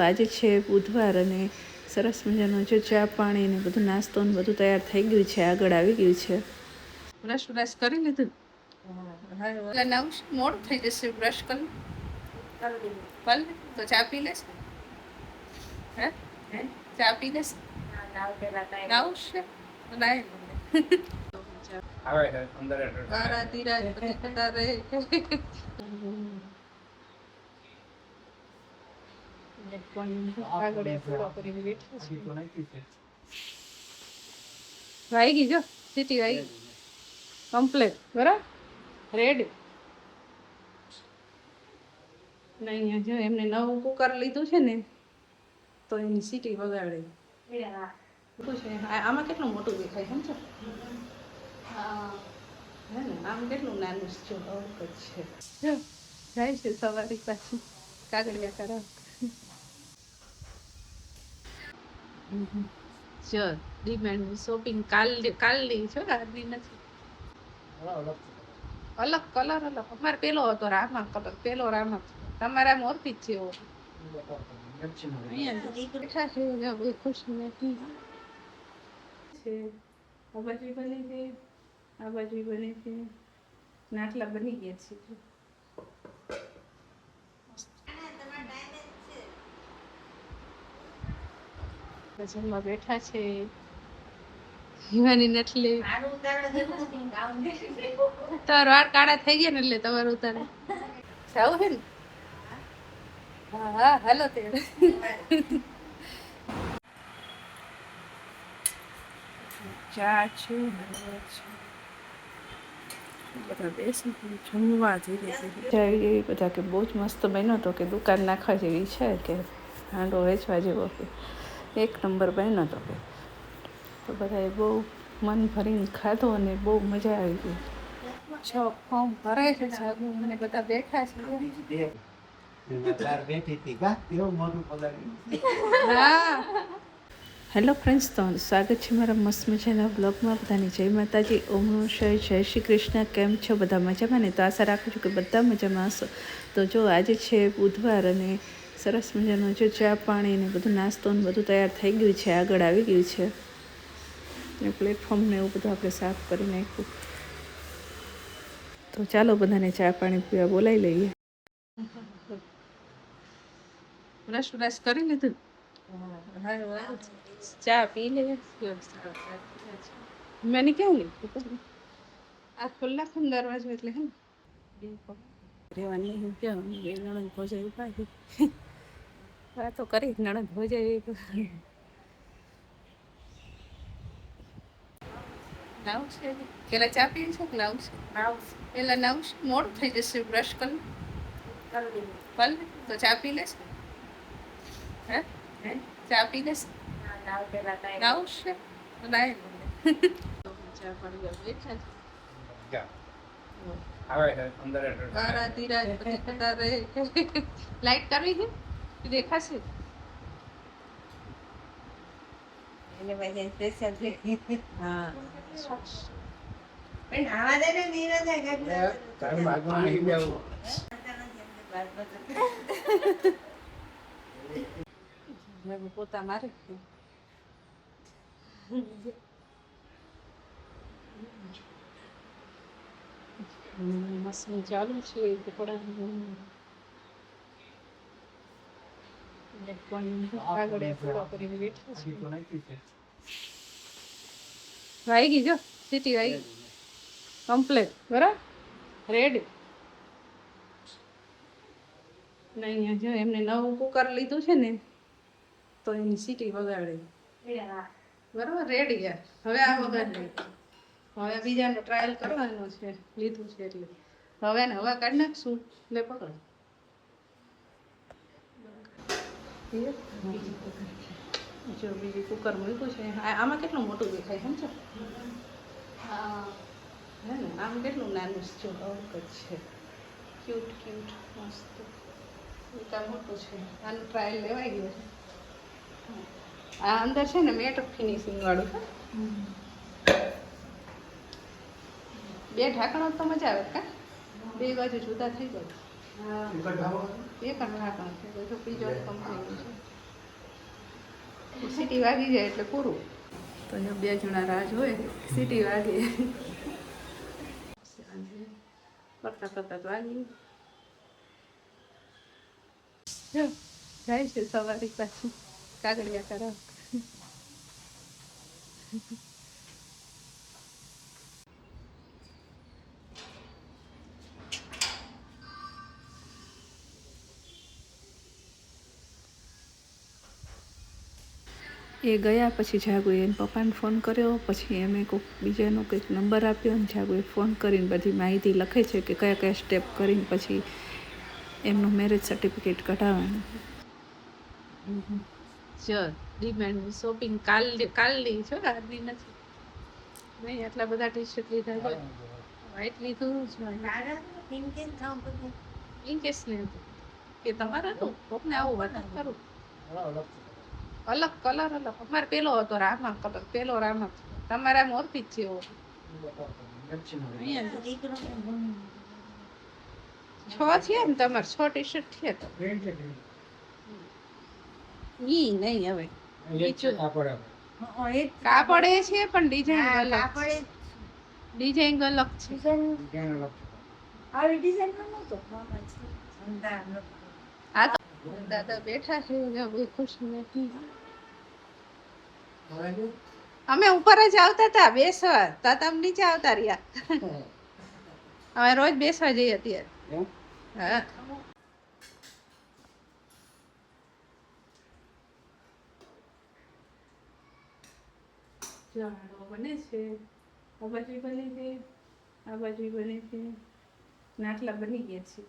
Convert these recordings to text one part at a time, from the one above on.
આજે છે બુધવાર અને સરસ મજાનો જો ચા પાણી ને બધું નાસ્તો ને બધું તૈયાર થઈ ગયું છે, આગળ આવી ગયું છે. બ્રશ કરી લીધું? હા, મોડું થઈ જશે. બ્રશ કરી ભલે તો ચા પી લેશે. હે ચા પી લેશે? નાવું છે વાગી જો સીટી વાગી કમ્પ્લેટ બરાબર રેડી. નહીં જો એમને નવું કુકર લીધું છે ને તો એની સીટી વગાડે. આમાં કેટલું મોટું દેખાય સમજો. હે ને આમ કેટલું નાનું છે જાય છે સવારી પાછી કાગળિયા કરાવ. જો ડિમાન્ડ શોપિંગ કાલની છો આજની નથી. અલગ કલર અલગ. અમારે પેલો હતો રામા કલર, પેલો રામા. તમારા મોરથી જ છે એવો. બેઠા છે ખુશ નથી છે. આ બાજુ બની છે, આ બાજુ બની છે, નાટલા બની ગયા છે. જમવા બેઠા છે. હિવાની નટલી તમારા વાળ કાળા થઈ ગયા ને એટલે તમારું ઉતારે જાવું છે ને. હા હા હાલો તે ચા છે બધા બેસી જમવા ધીરે ધીરે બધા કે બહુ જ મસ્ત બન્યો હતો, કે દુકાન નાખવા જેવી છે, કે હાંડો વેચવા જેવો, કે એક નંબર બન્યો હતો. કે તો બધાએ બહુ મન ભરીને ખાધો અને બહુ મજા આવી ગઈ. છ ફોર્મ ભરાય છે જાગુ અને બધા બેઠા છે. હેલો ફ્રેન્ડ્સ, તો સ્વાગત છે મારા મસ્ત મજાના બ્લોગમાં. બધાની જય માતાજી, ઓમ નમઃ શિવાય, જય શ્રી કૃષ્ણ. કેમ છો બધા? મજામાં ને? તો આશા રાખું છું કે બધા મજામાં હશો. તો જો આજે છે બુધવાર અને સરસ મજાનો જો ચા પાણી ને બધું નાસ્તો ને બધું તૈયાર થઈ ગયું છે, આગળ આવી ગયું છે. ને પ્લેટફોર્મ ને એવું બધું આપણે સાફ કરી નાખ્યું. તો ચાલો બધાને ચા પાણી પીવા બોલાવી લઈએ. બ્રશ કરી લીધું? ચા પી લે. मैंने क्या लिखा આ ખુલ્લા ખુલ્લા દરવાજો એટલે હે ને રહેવાની ક્યાં નણંદ ભોજાઈ ઉપાડી વાતો કરી નણંદ ભોજાઈ નાવું છે. પેલા ચા પીએ છે કે નાવું છે? પેલા નાવું છે, મોડું થઈ જશે. બ્રશ કરી ભલે તો ચા પી લેશે. હે ચા પી લેશે? નાવું છે નાય ચા પાણી બેઠા લાઈટ કરવી છે દેખાશે. હા પોતા મારે મશીન ચાલુ છે. કપડા વાગી જો સીટી વાગી કમ્પ્લેટ બરાબર રેડી. નહીં જો એમને નવું કુકર લીધું છે ને તો એની સીટી વગાડે. બરાબર રેડી. યાર હવે આ વગાડ હવે બીજાનો ટ્રાયલ કરવાનો છે, લીધું છે એટલે હવે ને હવા કાઢી નાખશું. એટલે પકડ જો બીજું કુકર મૂક્યું છે. આમાં કેટલું મોટું દેખાય સમજો. હે ને આમ કેટલું નાનું છે. છે ક્યુટ ક્યુટ મસ્ત. આ મોટું છે. આનું ટ્રાયલ લેવાઈ ગયો છે. આ અંદર છે ને મેટ ફિનિશિંગ વાળું છે. બે ઢાંકણો તો મજા આવે કા બે બાજુ જુદા થઈ જાય. એ પણ રાખવાનું છે બધું બીજો કમ થઈ ગયું છે સીટી વાગી જાય એટલે પૂરું તો જો 2 જણા રાહ જોવે સીટી વાગે કરતા કરતા તો વાગી જો જાય છે સવારી પાછી કાગળિયા કરાવ એ ગયા પછી જાગુએ એને પપ્પાને ફોન કર્યો પછી એમે કોઈક બીજાનો કંઈક નંબર આપ્યો અને જાગુએ ફોન કરીને બધી માહિતી લખે છે કે કયા કયા સ્ટેપ કરીને પછી એમનું મેરેજ સર્ટિફિકેટ કઢાવવાનું જો ડિમાન્ડ શોપિંગ કાલની છો આજની નથી નહીં આટલા બધા ટી શર્ટ લીધા છે વ્હાઈટ લીધું ઇનકેસ ને કે તમારે હતું કોકને આવું વાત કરું અલગ કલર અલગ અમારે પેલો હતો રામા કલર પેલો રામા તમારે આમ ઓળખી જ છે એવો છ છે ને તમારે 6 ટી શર્ટ છે તો ઈ નહીં હવે કાપડ એ છે પણ ડિઝાઇન અલગ ડિઝાઇન અલગ છે આવી ડિઝાઇન નતો આ તો દાદા બેઠા છે હવે ખુશ નથી અમે ઉપર જ આવતા હતા બેસવા તો તમે નીચે આવતા રહ્યા અમે રોજ બેસવા જઈએ અત્યારે હા બને છે આ બાજુ બને છે આ બાજુ બને છે નાટલા બની ગયા છે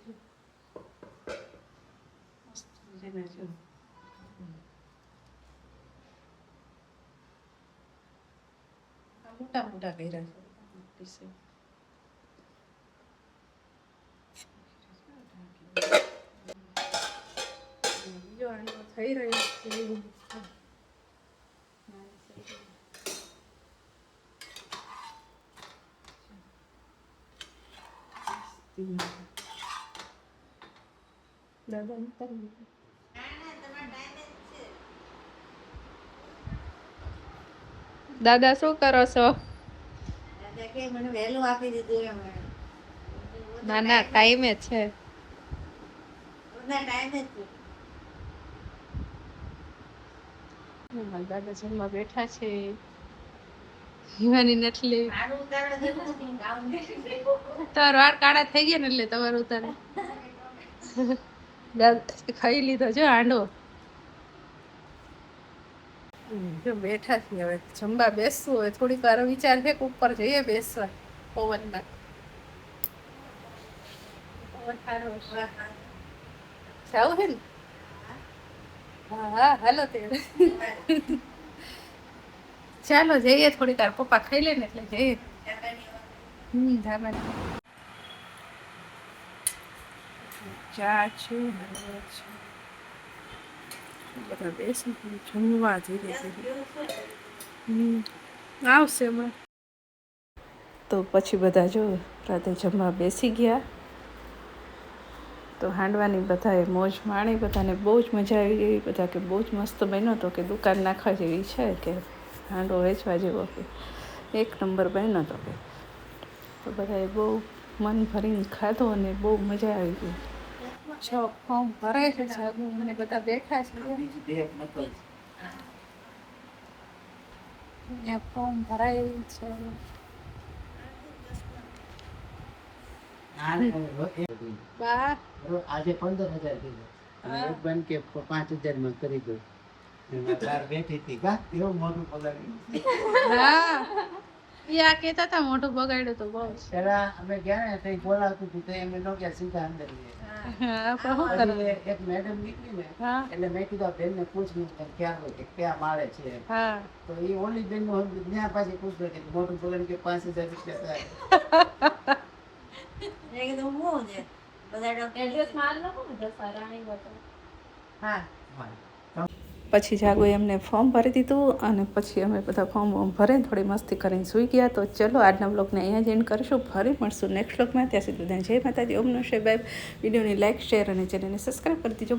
મોટા મોટા કર્યા છે બીજો આનો થઈ રહ્યો છે દાદા શું કરો છો મને વહેલું આપી દીધું ના ના ટાઈમે છે દાદા જમવા બેઠા છે હિવાની નટલી તાર વાળ કાળા થઈ ગયા ને એટલે તમારું ઉતારે ખાઈ લીધો જો આંડો જો બેઠા છીએ હવે જમવા બેસવું હોય થોડીક વાર વિચાર છે કે ઉપર જઈએ બેસવા પવનમાં જાવ છે ને હા હાલો તે ચાલો જઈએ થોડીક વાર પપ્પા ખાઈ લે ને એટલે જઈએ ચા છે બધા બેસી જમવા ધીરે ધીરે આવશે હમણાં તો પછી બધા જો રાતે જમવા બેસી ગયા તો હાંડવાની બધાએ મોજ માણી બધાને બહુ જ મજા આવી ગઈ બધા કે બહુ જ મસ્ત બન્યો હતો કે દુકાન નાખવા જેવી છે કે હાંડો વેચવા જેવો કે એક નંબર બન્યો હતો કે તો બધાએ બહુ મન ભરીને ખાધો અને બહુ મજા આવી ગઈ છો ફોર્મ ભરાય છે જાગુ મને બધા બેઠા છે ત્યાં ફોર્મ ભરાય છે બા આજે 15,000 કીધું અને એક બન કે 5,000 માં કરી દઉં બાર બેઠી હતી કા એવું મોટું પગાડ્યું હા યા કેતા હતા મોટું બગાડ્યું તો બહુ પેલા અમે ગયા ને તો બોલાવતું હતું તો એમ નો ગયા સીધા અંદર એક મેડમ નીકળી ને એટલે મેં કીધું બેન ને પૂછ્યું ક્યાં માળે છે તો એ ઓલી બેન નું ત્યાં પાછી પૂછ્યું કે મોટું પગાડ કે 5,000 રૂપિયા થાય એકદમ હું છે બધા એડ્રેસ માર લખો ને દસારાણી બતો હા પછી જાગુએ એમને ફોર્મ ભરી દીધું અને પછી અમે બધા ફોર્મ ભરીને થોડી મસ્તી કરીને સૂઈ ગયા. તો ચલો આજના બ્લોગને અહીંયા જ એન્ડ કરીશું. ફરી મળશું નેક્સ્ટ બ્લોગમાં. ત્યાં સુધી બધાને જય માતાજી, ઓમ નમઃ શિવાય. વિડીયોને લાઇક, શેર અને ચેનલને સબસ્ક્રાઈબ કરી દીજો.